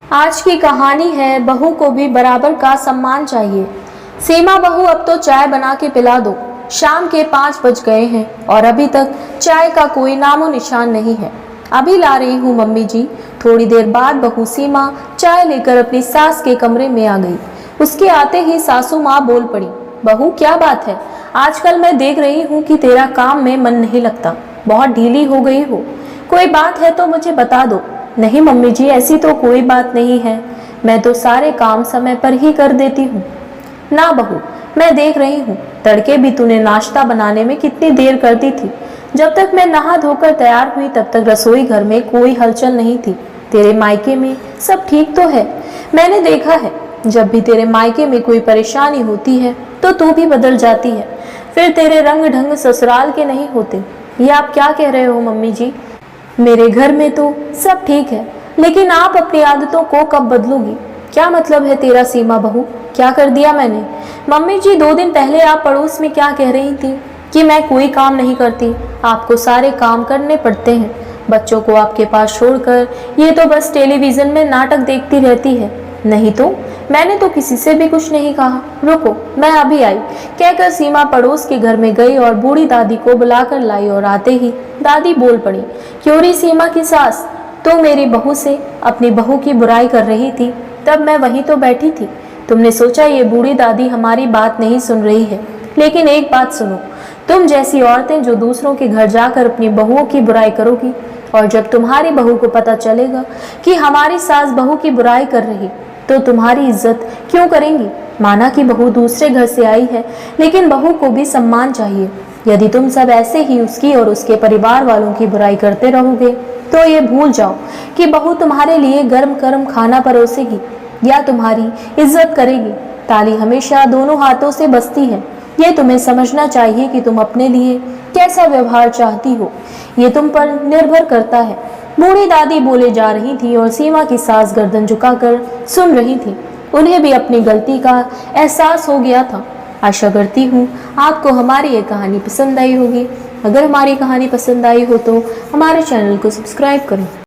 आज की कहानी है बहू को भी बराबर का सम्मान चाहिए। सीमा बहू, अब तो चाय बना के पिला दो। शाम के 5 बज गए हैं और अभी तक चाय का कोई नामो निशान नहीं है। अभी ला रही हूँ मम्मी जी। थोड़ी देर बाद बहू सीमा चाय लेकर अपनी सास के कमरे में आ गई। उसके आते ही सासू माँ बोल पड़ी, बहू क्या बात है, आजकल मैं देख रही हूँ कि तेरा काम में मन नहीं लगता, बहुत ढीली हो गई हो। कोई बात है तो मुझे बता दो। नहीं मम्मी जी, ऐसी तो कोई बात नहीं है, मैं तो सारे काम समय पर ही कर देती हूँ। ना बहू, मैं देख रही हूँ तड़के भी तूने नाश्ता बनाने में कितनी देर कर दी थी। जब तक मैं नहा धोकर तैयार हुई तब तक रसोई घर में कोई हलचल नहीं थी। तेरे मायके में सब ठीक तो है? मैंने देखा है जब भी तेरे मायके में कोई परेशानी होती है तो तू भी बदल जाती है, फिर तेरे रंग ढंग ससुराल के नहीं होते। ये आप क्या कह रहे हो मम्मी जी? मेरे घर में तो सब ठीक है, लेकिन आप अपनी आदतों को कब बदलोगी? क्या मतलब है तेरा सीमा बहू? क्या कर दिया मैंने? मम्मी जी, 2 दिन पहले आप पड़ोस में क्या कह रही थी कि मैं कोई काम नहीं करती, आपको सारे काम करने पड़ते हैं। बच्चों को आपके पास छोड़कर ये तो बस टेलीविजन में नाटक देखती रहती है। नहीं तो मैंने तो किसी से भी कुछ नहीं कहा। रुको, मैं अभी आई, कहकर सीमा पड़ोस के घर में गई और बूढ़ी दादी को बुलाकर लाई और आते ही दादी बोल पड़ी, क्यों री सीमा की सास, तो मेरी बहू से अपनी बहू की बुराई कर रही थी, तब मैं वहीं तो बैठी थी। तुमने सोचा ये बूढ़ी दादी हमारी बात नहीं सुन रही है, लेकिन एक बात सुनो, तुम जैसी औरतें जो दूसरों के घर जाकर अपनी बहुओं की बुराई करोगी, और जब तुम्हारी बहू को पता चलेगा कि हमारी सास बहू की बुराई कर रही, तो तुम्हारी इज्जत क्यों करेंगी? माना कि बहू दूसरे घर से आई है, लेकिन बहू को भी सम्मान चाहिए। यदि तुम सब ऐसे ही उसकी और उसके परिवार वालों की बुराई करते रहोगे तो ये भूल जाओ कि बहू तुम्हारे लिए गर्म गर्म खाना परोसेगी या तुम्हारी इज्जत करेगी। ताली हमेशा दोनों हाथों से बजती है। ये तुम्हें समझना चाहिए कि तुम अपने लिए कैसा व्यवहार चाहती हो, ये तुम पर निर्भर करता है। बूढ़ी दादी बोले जा रही थी और सीमा की सास गर्दन झुकाकर सुन रही थी। उन्हें भी अपनी गलती का एहसास हो गया था। आशा करती हूँ आपको हमारी ये कहानी पसंद आई होगी। अगर हमारी कहानी पसंद आई हो तो हमारे चैनल को सब्सक्राइब करें।